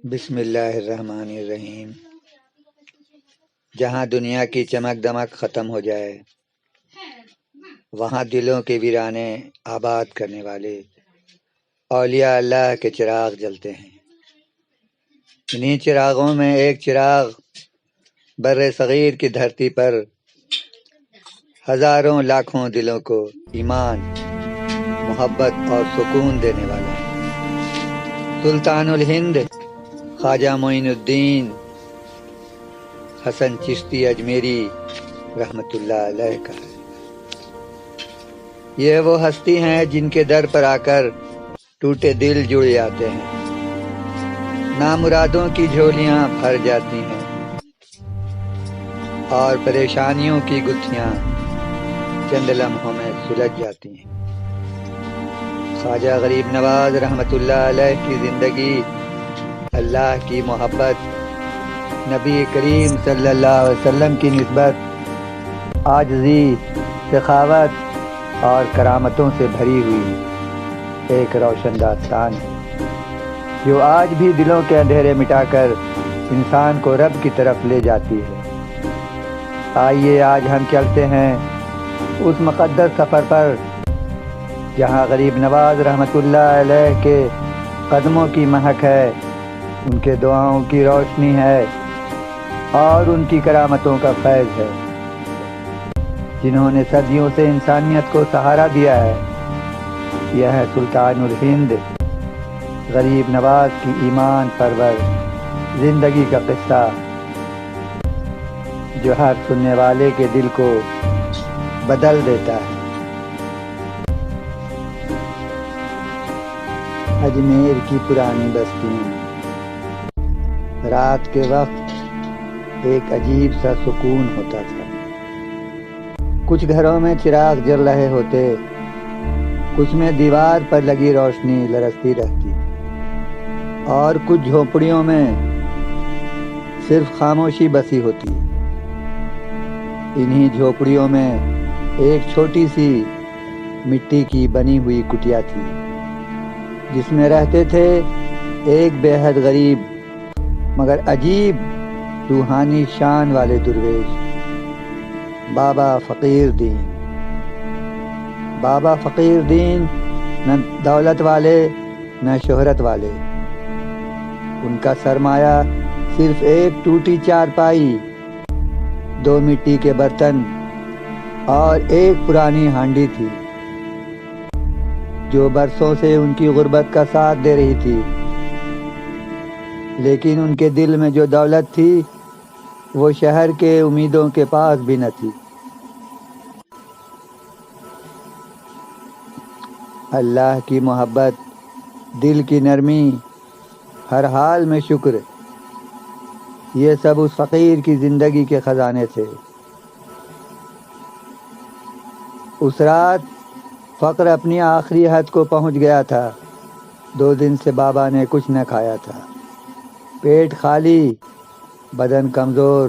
بسم اللہ الرحمن الرحیم۔ جہاں دنیا کی چمک دمک ختم ہو جائے، وہاں دلوں کے ویرانے آباد کرنے والے اولیاء اللہ کے چراغ جلتے ہیں۔ انہی چراغوں میں ایک چراغ بر صغیر کی دھرتی پر ہزاروں لاکھوں دلوں کو ایمان، محبت اور سکون دینے والا ہے۔ سلطان الہند خواجہ معین الدین حسن چشتی اجمیری رحمۃ اللہ علیہ کا ہے۔ یہ وہ ہستی ہیں جن کے در پر آ کر ٹوٹے دل جڑ جاتے ہیں، نامرادوں کی جھولیاں بھر جاتی ہیں اور پریشانیوں کی گتھیاں چند لمحوں میں سلجھ جاتی ہیں۔ خواجہ غریب نواز رحمۃ اللہ علیہ کی زندگی اللہ کی محبت، نبی کریم صلی اللہ علیہ وسلم کی نسبت، عاجزی، سخاوت اور کرامتوں سے بھری ہوئی ایک روشن داستان ہے، جو آج بھی دلوں کے اندھیرے مٹا کر انسان کو رب کی طرف لے جاتی ہے۔ آئیے آج ہم چلتے ہیں اس مقدس سفر پر جہاں غریب نواز رحمۃ اللہ علیہ کے قدموں کی مہک ہے، ان کے دعاؤں کی روشنی ہے اور ان کی کرامتوں کا فیض ہے، جنہوں نے صدیوں سے انسانیت کو سہارا دیا ہے۔ یہ ہے سلطان الہند غریب نواز کی ایمان پرور زندگی کا قصہ، جو ہر سننے والے کے دل کو بدل دیتا ہے۔ اجمیر کی پرانی بستی میں رات کے وقت ایک عجیب سا سکون ہوتا تھا۔ کچھ گھروں میں چراغ جل رہے ہوتے، کچھ میں دیوار پر لگی روشنی لرزتی رہتی، اور کچھ جھونپڑیوں میں صرف خاموشی بسی ہوتی۔ انہی جھونپڑیوں میں ایک چھوٹی سی مٹی کی بنی ہوئی کٹیا تھی، جس میں رہتے تھے ایک بے حد غریب مگر عجیب روحانی شان والے درویش، بابا فقیر دین۔ بابا فقیر دین نہ دولت والے نہ شہرت والے، ان کا سرمایہ صرف ایک ٹوٹی چارپائی، 2 مٹی کے برتن اور ایک پرانی ہانڈی تھی، جو برسوں سے ان کی غربت کا ساتھ دے رہی تھی۔ لیکن ان کے دل میں جو دولت تھی، وہ شہر کے امیدوں کے پاس بھی نہ تھی۔ اللہ کی محبت، دل کی نرمی، ہر حال میں شکر، یہ سب اس فقیر کی زندگی کے خزانے تھے۔ اس رات فقر اپنی آخری حد کو پہنچ گیا تھا۔ 2 دن سے بابا نے کچھ نہ کھایا تھا، پیٹ خالی، بدن کمزور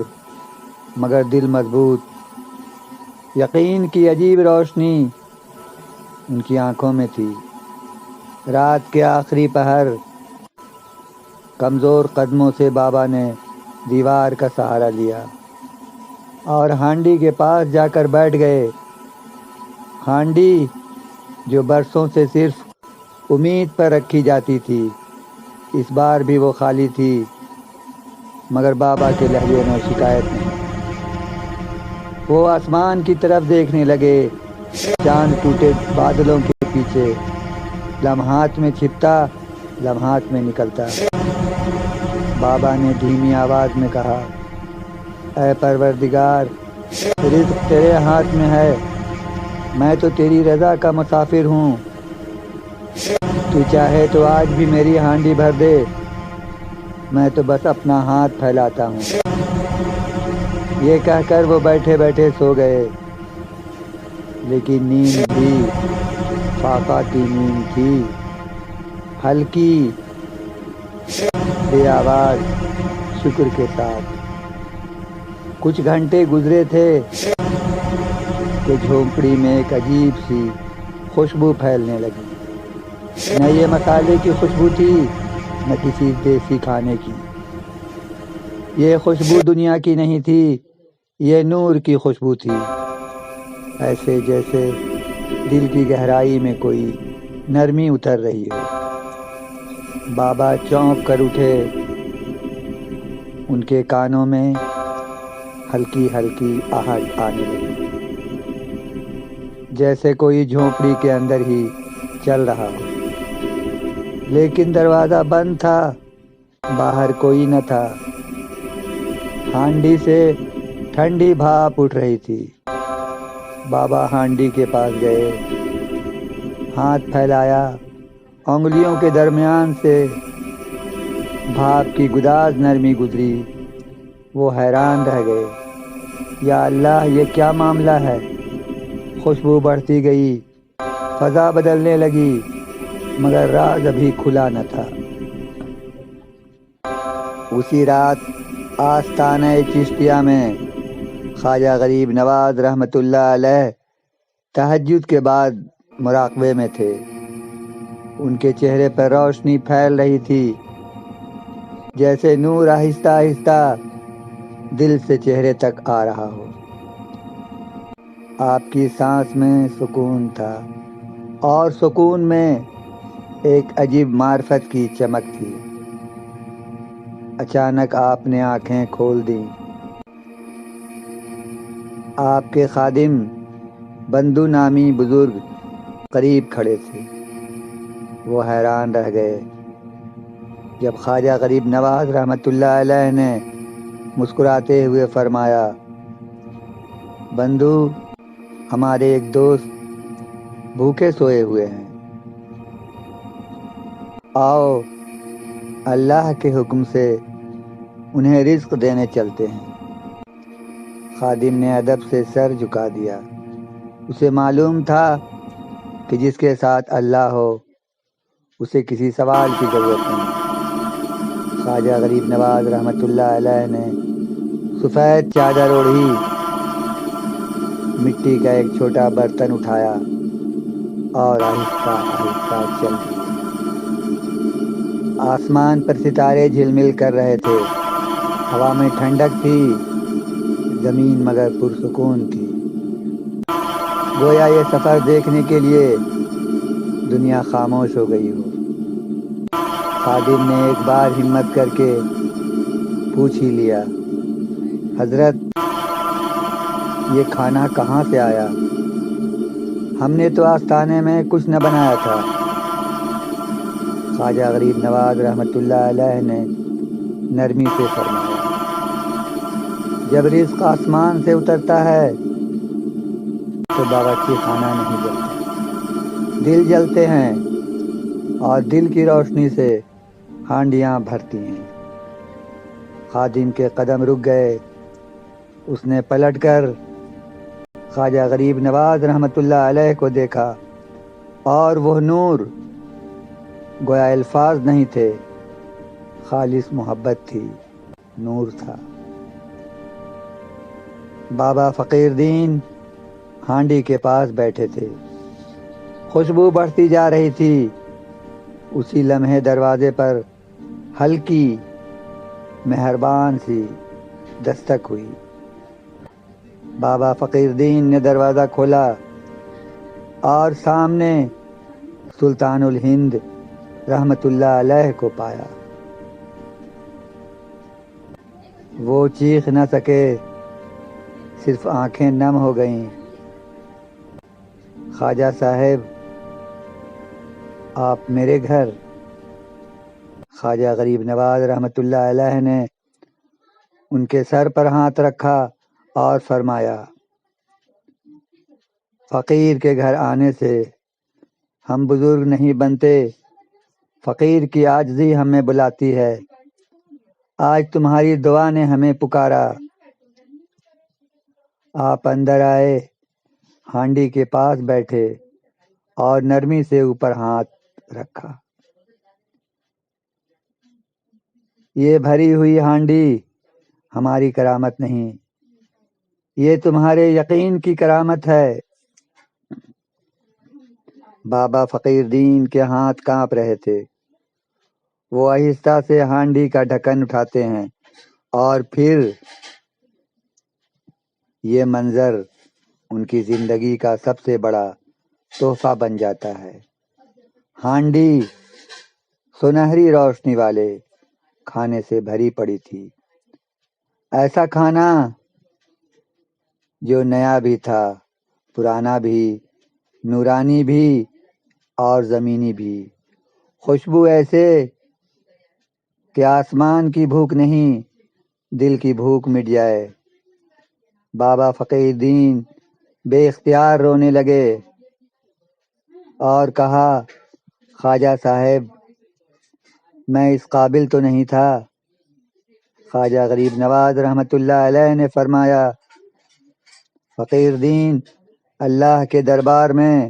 مگر دل مضبوط۔ یقین کی عجیب روشنی ان کی آنکھوں میں تھی۔ رات کے آخری پہر کمزور قدموں سے بابا نے دیوار کا سہارا لیا اور ہانڈی کے پاس جا کر بیٹھ گئے۔ ہانڈی جو برسوں سے صرف امید پر رکھی جاتی تھی، اس بار بھی وہ خالی تھی، مگر بابا کے لہجے میں شکایت نہیں۔ وہ آسمان کی طرف دیکھنے لگے۔ چاند ٹوٹے بادلوں کے پیچھے لمحات میں چھپتا، لمحات میں نکلتا۔ بابا نے دھیمی آواز میں کہا، اے پروردگار، رزق تیرے ہاتھ میں ہے، میں تو تیری رضا کا مسافر ہوں، تو چاہے تو آج بھی میری ہانڈی بھر دے، میں تو بس اپنا ہاتھ پھیلاتا ہوں۔ یہ کہہ کر وہ بیٹھے بیٹھے سو گئے، لیکن نیند بھی فاقہ کی نیند تھی، ہلکی، بے آواز، شکر کے ساتھ۔ کچھ گھنٹے گزرے تھے کہ جھونپڑی میں ایک عجیب سی خوشبو پھیلنے لگی۔ نہ یہ مسالے کی خوشبو تھی، نہ کسی دیسی کھانے کی۔ یہ خوشبو دنیا کی نہیں تھی، یہ نور کی خوشبو تھی، ایسے جیسے دل کی گہرائی میں کوئی نرمی اتر رہی ہو۔ بابا چونک کر اٹھے، ان کے کانوں میں ہلکی ہلکی آہٹ آنے لگی، جیسے کوئی جھونپڑی کے اندر ہی چل رہا ہو، لیکن دروازہ بند تھا، باہر کوئی نہ تھا۔ ہانڈی سے ٹھنڈی بھاپ اٹھ رہی تھی۔ بابا ہانڈی کے پاس گئے، ہاتھ پھیلایا، انگلیوں کے درمیان سے بھاپ کی گداز نرمی گزری۔ وہ حیران رہ گئے، یا اللہ، یہ کیا معاملہ ہے؟ خوشبو بڑھتی گئی، فضا بدلنے لگی، مگر راز ابھی کھلا نہ تھا۔ اسی رات آستانہ چشتیہ میں خواجہ غریب نواز رحمۃ اللہ علیہ تہجد کے بعد مراقبے میں تھے۔ ان کے چہرے پر روشنی پھیل رہی تھی، جیسے نور آہستہ آہستہ دل سے چہرے تک آ رہا ہو۔ آپ کی سانس میں سکون تھا، اور سکون میں ایک عجیب معرفت کی چمک تھی۔ اچانک آپ نے آنکھیں کھول دیں۔ آپ کے خادم بندو نامی بزرگ قریب کھڑے تھے۔ وہ حیران رہ گئے جب خواجہ غریب نواز رحمۃ اللہ علیہ نے مسکراتے ہوئے فرمایا، بندو، ہمارے ایک دوست بھوکے سوئے ہوئے ہیں، آؤ اللہ کے حکم سے انہیں رزق دینے چلتے ہیں۔ خادم نے ادب سے سر جھکا دیا۔ اسے معلوم تھا کہ جس کے ساتھ اللہ ہو اسے کسی سوال کی ضرورت نہیں۔ خواجہ غریب نواز رحمۃ اللہ علیہ نے سفید چادر اوڑھی، مٹی کا ایک چھوٹا برتن اٹھایا اور آہستہ آہستہ چل دیے۔ آسمان پر ستارے جھلمل کر رہے تھے، ہوا میں ٹھنڈک تھی، زمین مگر پرسکون تھی، گویا یہ سفر دیکھنے کے لیے دنیا خاموش ہو گئی ہو۔ خادم نے ایک بار ہمت کر کے پوچھ ہی لیا، حضرت، یہ کھانا کہاں سے آیا؟ ہم نے تو آستانے میں کچھ نہ بنایا تھا۔ خواجہ غریب نواز رحمۃ اللہ علیہ نے نرمی سے فرمایا، جب رزق آسمان سے اترتا ہے تو باورچی خانہ نہیں جلتا، دل جلتے ہیں، اور دل کی روشنی سے ہانڈیاں بھرتی ہیں۔ خادم کے قدم رک گئے۔ اس نے پلٹ کر خواجہ غریب نواز رحمۃ اللہ علیہ کو دیکھا، اور وہ نور گویا الفاظ نہیں تھے، خالص محبت تھی، نور تھا۔ بابا فقیر دین ہانڈی کے پاس بیٹھے تھے، خوشبو بڑھتی جا رہی تھی۔ اسی لمحے دروازے پر ہلکی مہربان سی دستک ہوئی۔ بابا فقیر دین نے دروازہ کھولا اور سامنے سلطان الہند رحمت اللہ علیہ کو پایا۔ وہ چیخ نہ سکے، صرف آنکھیں نم ہو گئیں۔ خواجہ صاحب، آپ میرے گھر؟ خواجہ غریب نواز رحمت اللہ علیہ نے ان کے سر پر ہاتھ رکھا اور فرمایا، فقیر کے گھر آنے سے ہم بزرگ نہیں بنتے، فقیر کی عاجزی ہمیں بلاتی ہے۔ آج تمہاری دعا نے ہمیں پکارا۔ آپ اندر آئے، ہانڈی کے پاس بیٹھے اور نرمی سے اوپر ہاتھ رکھا۔ یہ بھری ہوئی ہانڈی ہماری کرامت نہیں، یہ تمہارے یقین کی کرامت ہے۔ بابا فقیر دین کے ہاتھ کانپ رہے تھے۔ وہ آہستہ سے ہانڈی کا ڈھکن اٹھاتے ہیں اور پھر یہ منظر ان کی زندگی کا سب سے بڑا تحفہ بن جاتا ہے۔ ہانڈی سنہری روشنی والے کھانے سے بھری پڑی تھی، ایسا کھانا جو نیا بھی تھا، پرانا بھی، نورانی بھی اور زمینی بھی، خوشبو ایسے کہ آسمان کی بھوک نہیں، دل کی بھوک مٹ جائے۔ بابا فقیر الدین بے اختیار رونے لگے اور کہا، خواجہ صاحب میں اس قابل تو نہیں تھا۔ خواجہ غریب نواز رحمۃ اللہ علیہ نے فرمایا، فقیر الدین اللہ کے دربار میں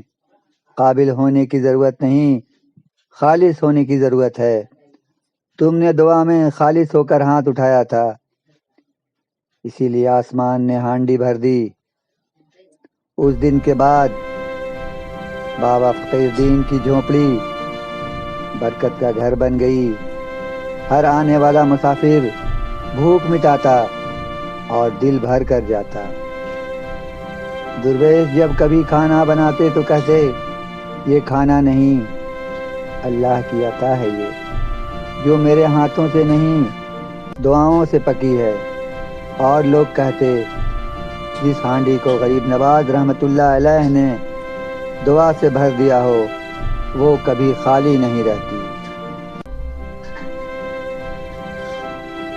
قابل ہونے کی ضرورت نہیں، خالص ہونے کی ضرورت ہے۔ تم نے دعا میں خالص ہو کر ہاتھ اٹھایا تھا، اسی لیے آسمان نے ہانڈی بھر دی۔ اس دن کے بعد بابا فقیر الدین کی جھونپڑی برکت کا گھر بن گئی۔ ہر آنے والا مسافر بھوک مٹاتا اور دل بھر کر جاتا۔ درویش جب کبھی کھانا بناتے تو کہتے، یہ کھانا نہیں، اللہ کی عطا ہے یہ، جو میرے ہاتھوں سے نہیں دعاؤں سے پکی ہے۔ اور لوگ کہتے، جس ہانڈی کو غریب نواز رحمۃ اللہ علیہ نے دعا سے بھر دیا ہو وہ کبھی خالی نہیں رہتی۔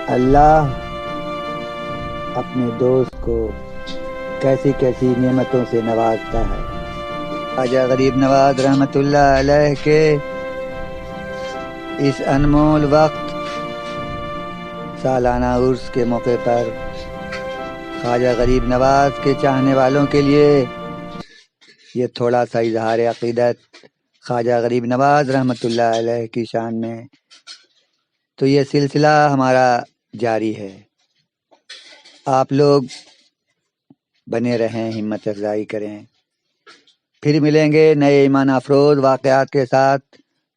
اللہ اپنے دوست کو کیسی کیسی نعمتوں سے نوازتا ہے۔ خواجہ غریب نواز رحمۃ اللہ علیہ کے اس انمول وقت سالانہ عرس کے موقع پر خواجہ غریب نواز کے چاہنے والوں کے لیے یہ تھوڑا سا اظہار عقیدت خواجہ غریب نواز رحمۃ اللہ علیہ کی شان میں۔ تو یہ سلسلہ ہمارا جاری ہے، آپ لوگ بنے رہیں، ہمت افزائی کریں۔ پھر ملیں گے نئے ایمان افروز واقعات کے ساتھ،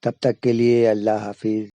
تب تک کے لیے اللہ حافظ۔